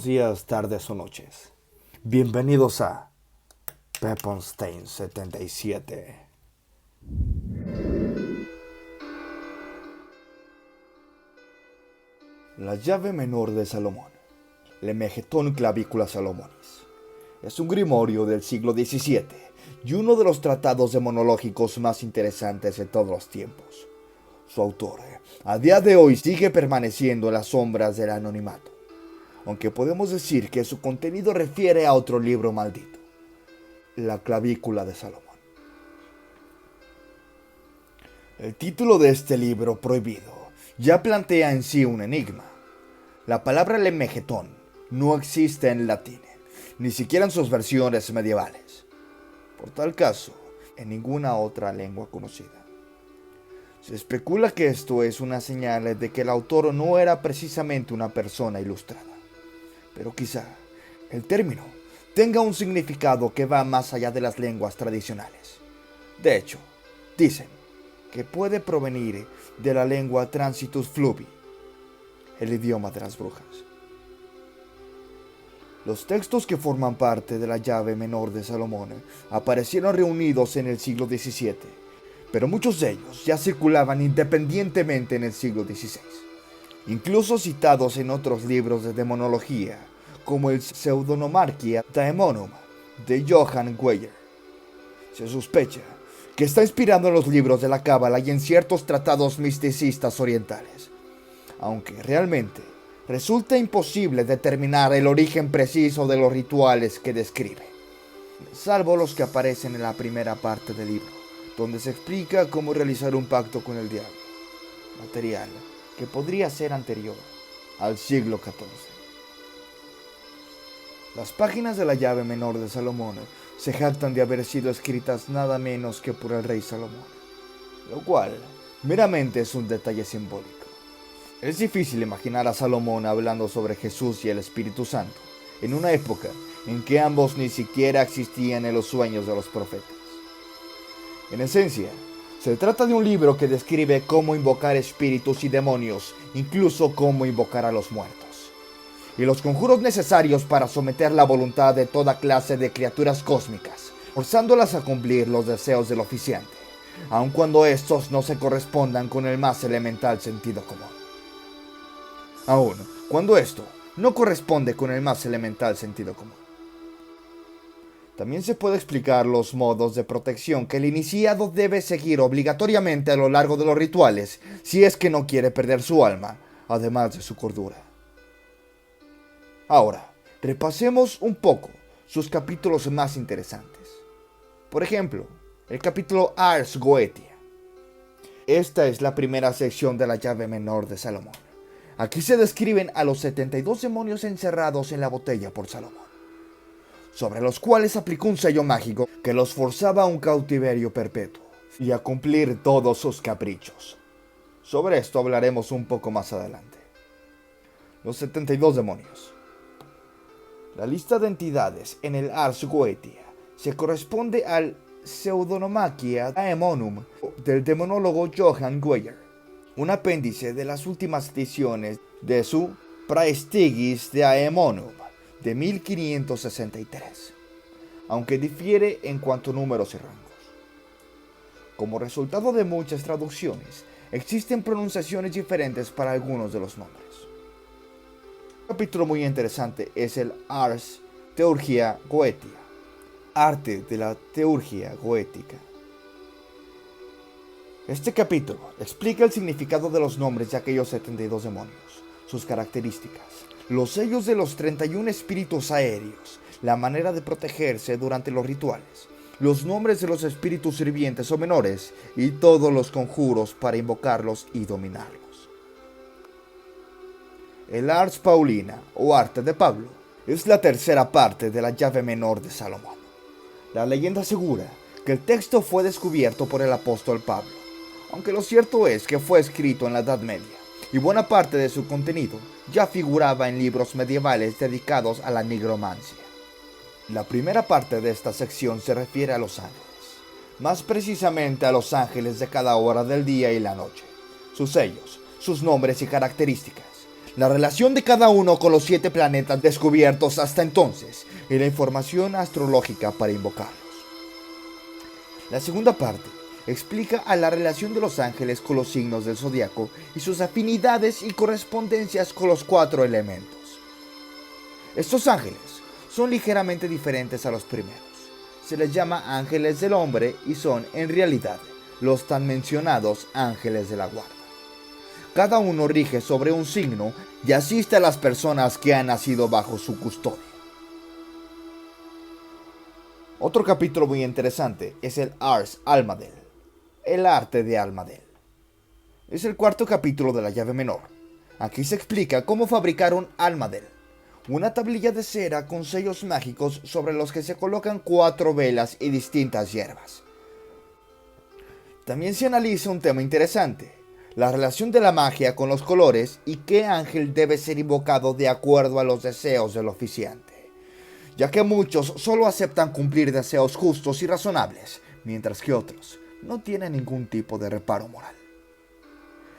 Buenos días, tardes o noches. Bienvenidos a Peppenstein 77. La llave menor de Salomón. Lemegeton Clavicula Salomonis. Es un grimorio del siglo XVII y uno de los tratados demonológicos más interesantes de todos los tiempos. Su autor, a día de hoy, sigue permaneciendo en las sombras del anonimato, aunque podemos decir que su contenido refiere a otro libro maldito, la Clavícula de Salomón. El título de este libro prohibido ya plantea en sí un enigma. La palabra lemegeton no existe en latín, ni siquiera en sus versiones medievales. Por tal caso, en ninguna otra lengua conocida. Se especula que esto es una señal de que el autor no era precisamente una persona ilustrada. Pero quizá el término tenga un significado que va más allá de las lenguas tradicionales. De hecho, dicen que puede provenir de la lengua Transitus Fluvi, el idioma de las brujas. Los textos que forman parte de la llave menor de Salomón aparecieron reunidos en el siglo XVII, pero muchos de ellos ya circulaban independientemente en el siglo XVI, incluso citados en otros libros de demonología, como el Pseudonomarchia Daemonum de Johann Weyer. Se sospecha que está inspirado en los libros de la Cábala y en ciertos tratados misticistas orientales, aunque realmente resulta imposible determinar el origen preciso de los rituales que describe, salvo los que aparecen en la primera parte del libro, donde se explica cómo realizar un pacto con el diablo, material que podría ser anterior al siglo XIV. Las páginas de la llave menor de Salomón se jactan de haber sido escritas nada menos que por el rey Salomón, lo cual meramente es un detalle simbólico. Es difícil imaginar a Salomón hablando sobre Jesús y el Espíritu Santo, en una época en que ambos ni siquiera existían en los sueños de los profetas. En esencia, se trata de un libro que describe cómo invocar espíritus y demonios, incluso cómo invocar a los muertos, y los conjuros necesarios para someter la voluntad de toda clase de criaturas cósmicas, forzándolas a cumplir los deseos del oficiante, aun cuando estos no se correspondan con el más elemental sentido común. Aun cuando esto no corresponde con el más elemental sentido común. También se puede explicar los modos de protección que el iniciado debe seguir obligatoriamente a lo largo de los rituales si es que no quiere perder su alma, además de su cordura. Ahora, repasemos un poco sus capítulos más interesantes. Por ejemplo, el capítulo Ars Goetia. Esta es la primera sección de la llave menor de Salomón. Aquí se describen a los 72 demonios encerrados en la botella por Salomón, sobre los cuales aplicó un sello mágico que los forzaba a un cautiverio perpetuo y a cumplir todos sus caprichos. Sobre esto hablaremos un poco más adelante. Los 72 demonios. La lista de entidades en el Ars Goetia se corresponde al Pseudonomarchia Daemonum del demonólogo Johann Weyer, un apéndice de las últimas ediciones de su Praestigis Daemonum de 1563, aunque difiere en cuanto a números y rangos. Como resultado de muchas traducciones, existen pronunciaciones diferentes para algunos de los nombres. Un capítulo muy interesante es el Ars Theurgia Goetia, arte de la teurgia goética. Este capítulo explica el significado de los nombres de aquellos 72 demonios, sus características, los sellos de los 31 espíritus aéreos, la manera de protegerse durante los rituales, los nombres de los espíritus sirvientes o menores y todos los conjuros para invocarlos y dominarlos. El Ars Paulina, o arte de Pablo, es la tercera parte de la llave menor de Salomón. La leyenda asegura que el texto fue descubierto por el apóstol Pablo, aunque lo cierto es que fue escrito en la Edad Media, y buena parte de su contenido ya figuraba en libros medievales dedicados a la nigromancia. La primera parte de esta sección se refiere a los ángeles, más precisamente a los ángeles de cada hora del día y la noche, sus sellos, sus nombres y características, la relación de cada uno con los 7 planetas descubiertos hasta entonces y la información astrológica para invocarlos. La segunda parte explica a la relación de los ángeles con los signos del zodiaco y sus afinidades y correspondencias con los 4 elementos. Estos ángeles son ligeramente diferentes a los primeros. Se les llama ángeles del hombre y son, en realidad, los tan mencionados ángeles de la guarda. Cada uno rige sobre un signo y asiste a las personas que han nacido bajo su custodia. Otro capítulo muy interesante es el Ars Almadel, el arte de Almadel. Es el 4º capítulo de la llave menor. Aquí se explica cómo fabricar un Almadel, una tablilla de cera con sellos mágicos sobre los que se colocan 4 velas y distintas hierbas. También se analiza un tema interesante, la relación de la magia con los colores y qué ángel debe ser invocado de acuerdo a los deseos del oficiante, ya que muchos solo aceptan cumplir deseos justos y razonables, mientras que otros no tienen ningún tipo de reparo moral.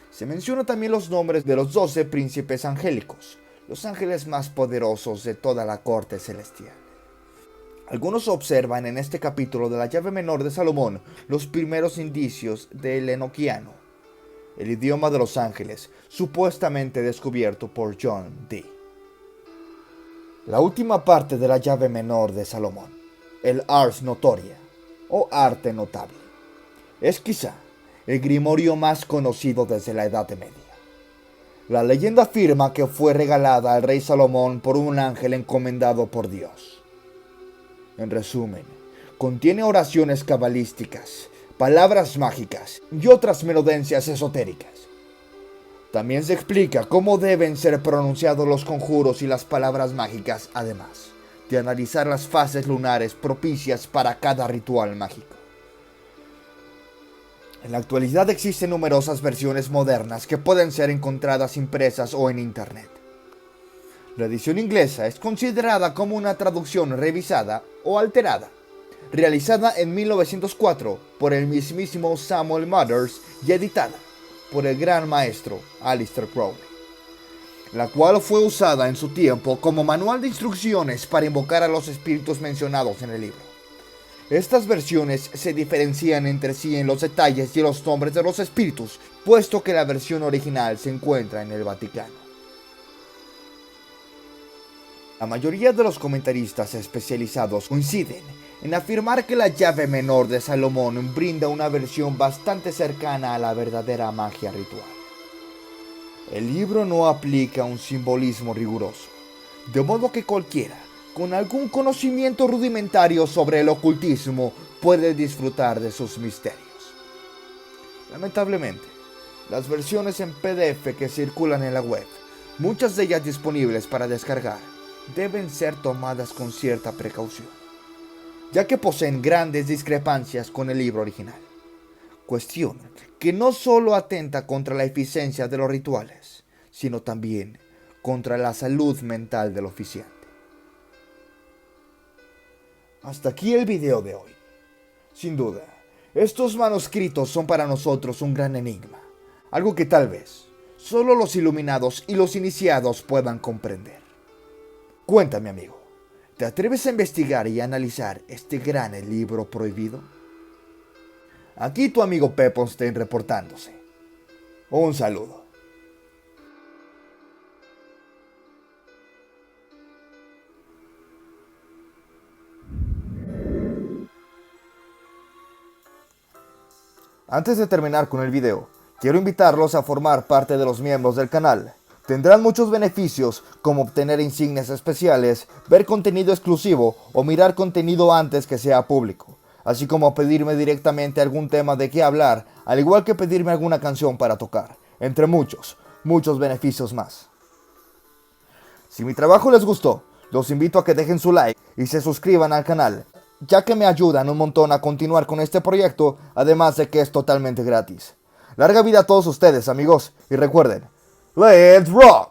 Se menciona también los nombres de los 12 príncipes angélicos, los ángeles más poderosos de toda la corte celestial. Algunos observan en este capítulo de la llave menor de Salomón los primeros indicios del enoquiano, el idioma de los ángeles, supuestamente descubierto por John Dee. La última parte de la llave menor de Salomón, el Ars Notoria, o arte notable, es quizá el grimorio más conocido desde la Edad Media. La leyenda afirma que fue regalada al rey Salomón por un ángel encomendado por Dios. En resumen, contiene oraciones cabalísticas, palabras mágicas y otras melodencias esotéricas. También se explica cómo deben ser pronunciados los conjuros y las palabras mágicas, además de analizar las fases lunares propicias para cada ritual mágico. En la actualidad existen numerosas versiones modernas que pueden ser encontradas impresas o en internet. La edición inglesa es considerada como una traducción revisada o alterada, realizada en 1904 por el mismísimo Samuel Mothers y editada por el gran maestro Aleister Crowley, la cual fue usada en su tiempo como manual de instrucciones para invocar a los espíritus mencionados en el libro. Estas versiones se diferencian entre sí en los detalles y en los nombres de los espíritus, puesto que la versión original se encuentra en el Vaticano. La mayoría de los comentaristas especializados coinciden en afirmar que la llave menor de Salomón brinda una versión bastante cercana a la verdadera magia ritual. El libro no aplica un simbolismo riguroso, de modo que cualquiera con algún conocimiento rudimentario sobre el ocultismo puede disfrutar de sus misterios. Lamentablemente, las versiones en PDF que circulan en la web, muchas de ellas disponibles para descargar, deben ser tomadas con cierta precaución, ya que poseen grandes discrepancias con el libro original, cuestión que no solo atenta contra la eficiencia de los rituales, sino también contra la salud mental del oficiante. Hasta aquí el video de hoy. Sin duda, estos manuscritos son para nosotros un gran enigma, algo que tal vez solo los iluminados y los iniciados puedan comprender. Cuéntame, amigo, ¿te atreves a investigar y analizar este gran libro prohibido? Aquí tu amigo Pepponstein reportándose. Un saludo. Antes de terminar con el video, quiero invitarlos a formar parte de los miembros del canal. Tendrán muchos beneficios como obtener insignias especiales, ver contenido exclusivo o mirar contenido antes que sea público, así como pedirme directamente algún tema de qué hablar, al igual que pedirme alguna canción para tocar, entre muchos beneficios más. Si mi trabajo les gustó, los invito a que dejen su like y se suscriban al canal, ya que me ayudan un montón a continuar con este proyecto, además de que es totalmente gratis. Larga vida a todos ustedes, amigos, y recuerden, ¡Let's rock!